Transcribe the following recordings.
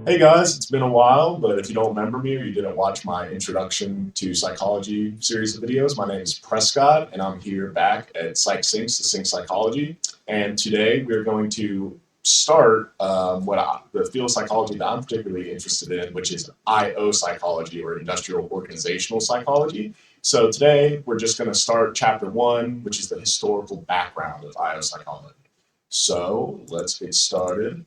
Hey guys, it's been a while, but if you don't remember me or you didn't watch my introduction to psychology series of videos, my name is Prescott, and I'm here back at Psychcinct, Succinct Psychology. And today we're going to start the field of psychology that I'm particularly interested in, which is IO psychology or industrial organizational psychology. So today we're just going to start chapter one, which is the historical background of IO psychology. So let's get started.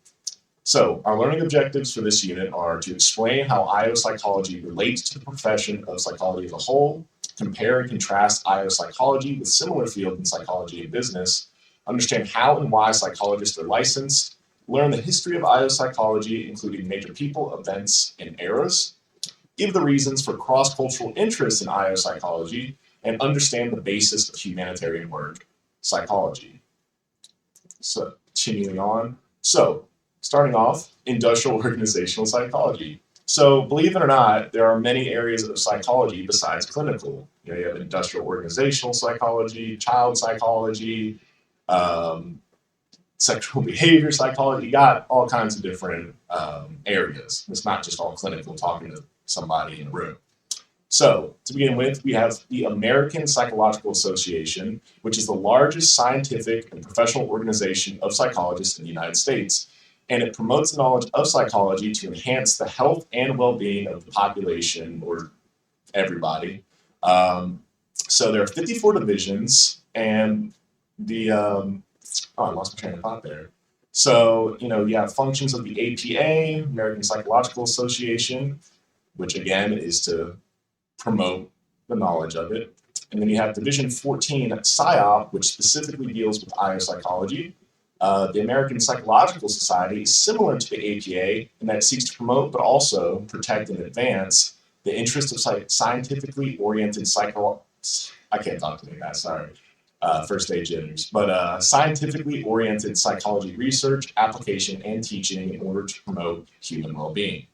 So, our learning objectives for this unit are to explain how IO psychology relates to the profession of psychology as a whole, compare and contrast IO psychology with similar fields in psychology and business, understand how and why psychologists are licensed, learn the history of IO psychology, including major people, events, and eras, give the reasons for cross cultural interest in IO psychology, and understand the basis of humanitarian work, psychology. So, continuing on. So, starting off, industrial organizational psychology. So, believe it or not, there are many areas of psychology besides clinical. You have industrial organizational psychology, child psychology, um, sexual behavior psychology. You got all kinds of different areas. It's not just all clinical, talking to somebody in a room. So, to begin with, we have the American Psychological Association, which is the largest scientific and professional organization of psychologists in the United States. And it promotes knowledge of psychology to enhance the health and well being of the population or everybody. So, there are 54 divisions, and I lost my train of thought there. So, you have functions of the APA, American Psychological Association, which again is to promote the knowledge of it. And then you have Division 14, PSYOP, which specifically deals with IO psychology. The American Psychological Society is similar to the APA in that it seeks to promote but also protect and advance the interests of scientifically oriented I can't talk to me, guys, sorry. First day jitters, but scientifically oriented psychology research, application, and teaching in order to promote human well being.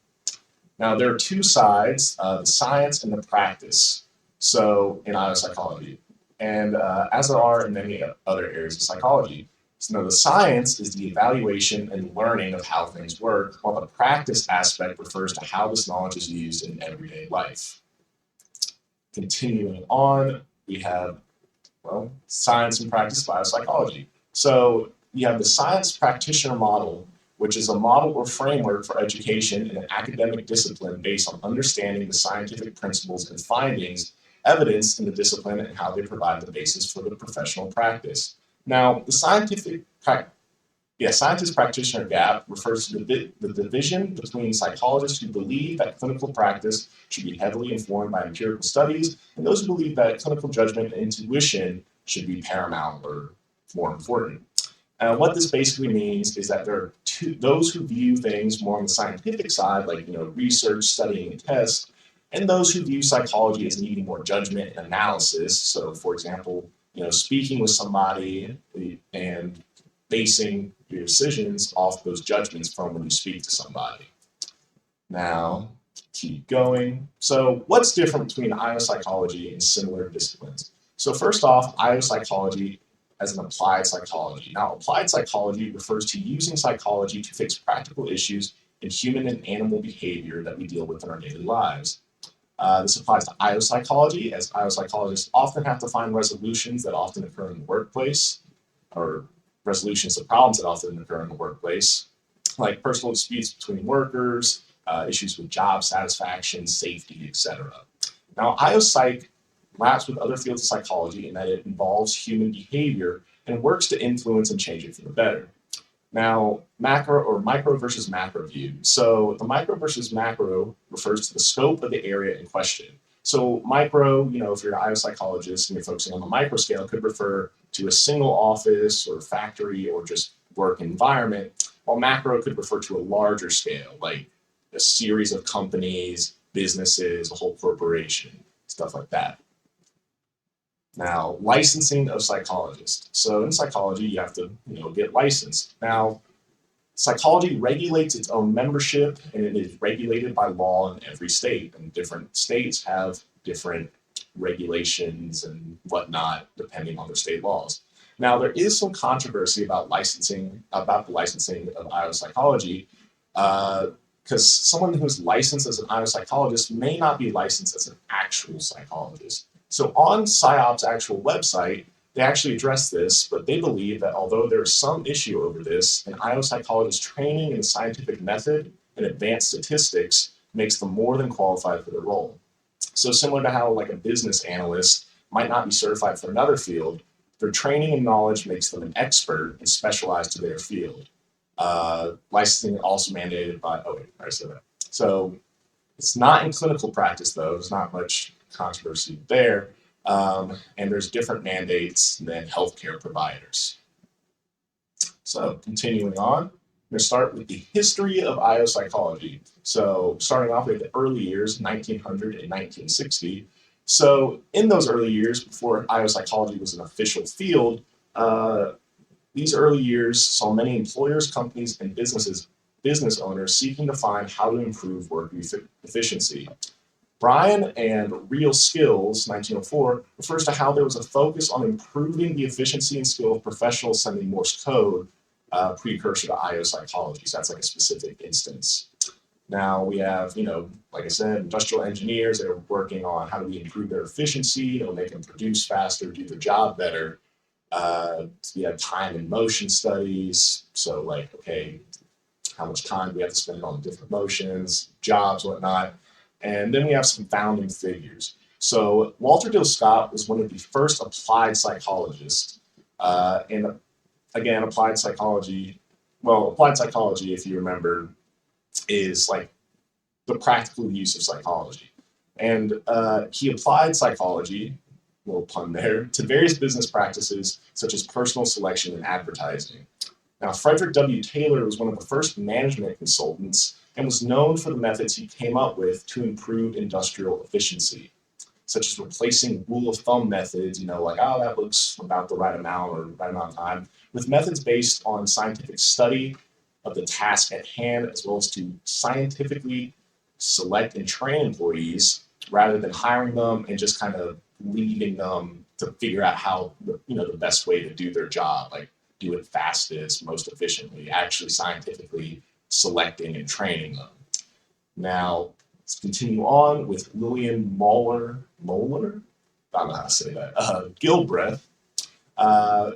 Now, there are two sides, the science and the practice, so in IO psychology, and as there are in many other areas of psychology. So now the science is the evaluation and learning of how things work, while the practice aspect refers to how this knowledge is used in everyday life. Continuing on, we have, science and practice biopsychology. So you have the science practitioner model, which is a model or framework for education in an academic discipline based on understanding the scientific principles and findings evidenced in the discipline and how they provide the basis for the professional practice. Now, the scientist practitioner gap refers to the division between psychologists who believe that clinical practice should be heavily informed by empirical studies and those who believe that clinical judgment and intuition should be paramount or more important. What this basically means is that there are those who view things more on the scientific side, like research, studying, and tests, and those who view psychology as needing more judgment and analysis. So, for example, speaking with somebody and basing your decisions off those judgments from when you speak to somebody. Now, keep going. So, what's different between IO psychology and similar disciplines? So, first off, IO psychology as an applied psychology. Now, applied psychology refers to using psychology to fix practical issues in human and animal behavior that we deal with in our daily lives. This applies to IO psychology, as IO psychologists often have to find resolutions that often occur in the workplace, or resolutions to problems that often occur in the workplace, like personal disputes between workers, issues with job satisfaction, safety, etc. Now, IO psych maps with other fields of psychology in that it involves human behavior and works to influence and change it for the better. Now, macro or micro versus macro view. So the micro versus macro refers to the scope of the area in question. So micro, if you're an IO psychologist and you're focusing on the micro scale, could refer to a single office or factory or just work environment, while macro could refer to a larger scale, like a series of companies, businesses, a whole corporation, stuff like that. Now, licensing of psychologists. So in psychology, you have to, get licensed. Now, psychology regulates its own membership, and it is regulated by law in every state. And different states have different regulations and whatnot, depending on their state laws. Now, there is some controversy about the licensing of IO psychology. because someone who's licensed as an IO psychologist may not be licensed as an actual psychologist. So on PsyOp's actual website, they actually address this, but they believe that although there is some issue over this, an IO psychologist training in the scientific method and advanced statistics makes them more than qualified for the role. So similar to how like a business analyst might not be certified for another field, their training and knowledge makes them an expert and specialized to their field. Licensing also mandated by, oh wait, I said that. So it's not in clinical practice though, there's not much controversy there. And there's different mandates than healthcare providers. So continuing on, I'm going to start with the history of IO psychology. So starting off with the early years, 1900 and 1960. So in those early years, before IO psychology was an official field, these early years saw many employers, companies, and business owners seeking to find how to improve work efficiency. Bryan and Real Skills, 1904, refers to how there was a focus on improving the efficiency and skill of professionals sending Morse code, precursor to IO psychology. So that's like a specific instance. Now we have, like I said, industrial engineers that are working on how do we improve their efficiency, make them produce faster, do their job better. We have time and motion studies. So like, okay, how much time do we have to spend on different motions, jobs, whatnot. And then we have some founding figures. So Walter Dill Scott was one of the first applied psychologists. And again, applied psychology, if you remember, is like the practical use of psychology. And he applied psychology, little pun there, to various business practices such as personal selection and advertising. Now, Frederick W. Taylor was one of the first management consultants and was known for the methods he came up with to improve industrial efficiency, such as replacing rule of thumb methods, like, oh, that looks about the right amount or right amount of time, with methods based on scientific study of the task at hand, as well as to scientifically select and train employees rather than hiring them and just kind of leaving them to figure out how, the best way to do their job, like do it fastest, most efficiently, actually scientifically selecting and training them. Now, let's continue on with Lillian Moeller, I don't know how to say that, Gilbreth,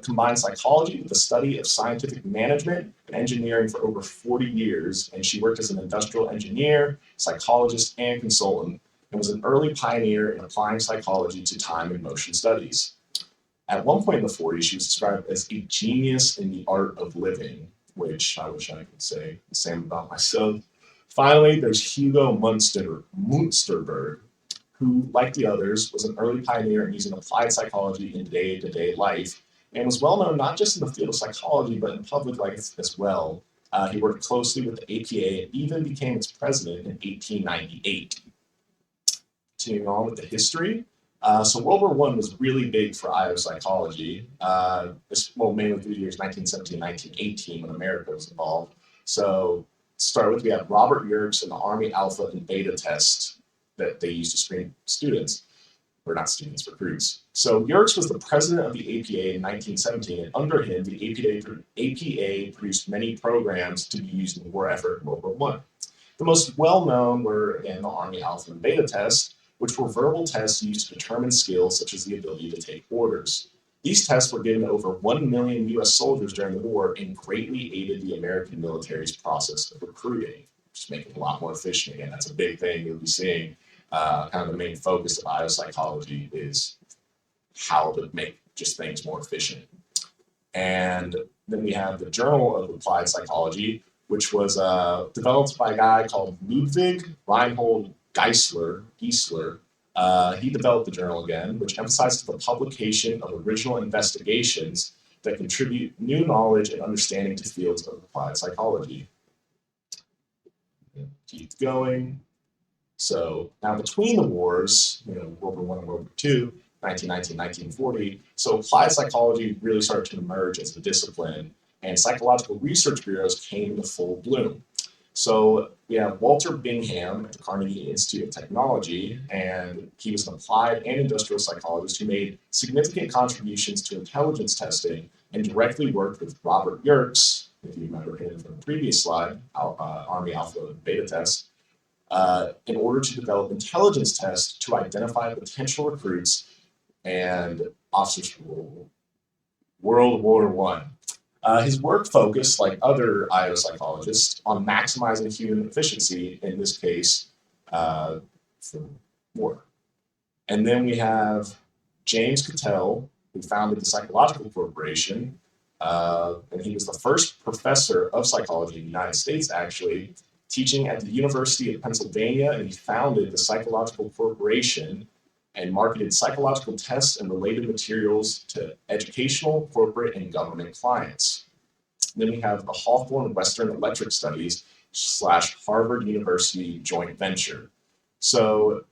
combined psychology with the study of scientific management and engineering for over 40 years, and she worked as an industrial engineer, psychologist, and consultant, and was an early pioneer in applying psychology to time and motion studies. At one point in the 40s, she was described as a genius in the art of living, which I wish I could say the same about myself. Finally, there's Hugo Munsterberg, who, like the others, was an early pioneer in using applied psychology in day-to-day life, and was well known not just in the field of psychology, but in public life as well. He worked closely with the APA and even became its president in 1898. Continuing on with the history. So World War I was really big for IO psychology, mainly through the years 1917, 1918, when America was involved. So to start with, we have Robert Yerkes and the Army Alpha and Beta test that they used to screen students, or not students, recruits. So Yerkes was the president of the APA in 1917, and under him, the APA produced many programs to be used in the war effort in World War I. The most well-known were, again, the Army Alpha and Beta test, which were verbal tests used to determine skills such as the ability to take orders. These tests were given to over 1 million US soldiers during the war and greatly aided the American military's process of recruiting, just making it a lot more efficient. Again, that's a big thing you'll be seeing. Kind of the main focus of IO psychology is how to make just things more efficient. And then we have the Journal of Applied Psychology, which was developed by a guy called Ludwig Reinhold Geisler. He developed the journal again, which emphasizes the publication of original investigations that contribute new knowledge and understanding to fields of applied psychology. Keep going. So now between the wars, World War I and World War II, 1919, 1940, so applied psychology really started to emerge as a discipline, and psychological research bureaus came into full bloom. So we have Walter Bingham at the Carnegie Institute of Technology, and he was an applied and industrial psychologist who made significant contributions to intelligence testing and directly worked with Robert Yerkes, if you remember him from the previous slide, Army Alpha Beta test, in order to develop intelligence tests to identify potential recruits and officers for World War One. His work focused, like other IO psychologists, on maximizing human efficiency, in this case, for war. And then we have James Cattell, who founded the Psychological Corporation, and he was the first professor of psychology in the United States, actually, teaching at the University of Pennsylvania, and he founded the Psychological Corporation and marketed psychological tests and related materials to educational, corporate, and government clients. Then we have the Hawthorne Western Electric Studies / Harvard University joint venture. So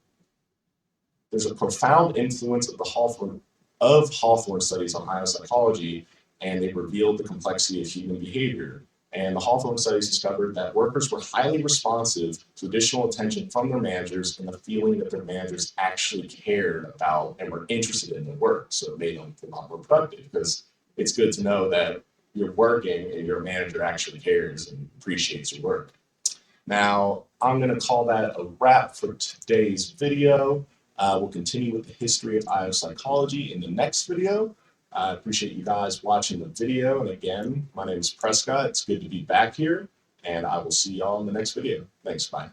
there's a profound influence of the Hawthorne studies on IO psychology, and they revealed the complexity of human behavior. And the Hawthorne studies discovered that workers were highly responsive to additional attention from their managers and the feeling that their managers actually cared about and were interested in their work. So it made them a lot more productive, because it's good to know that you're working and your manager actually cares and appreciates your work. Now, I'm going to call that a wrap for today's video. We'll continue with the history of IO psychology in the next video. I appreciate you guys watching the video. And again, my name is Prescott. It's good to be back here, and I will see y'all in the next video. Thanks. Bye.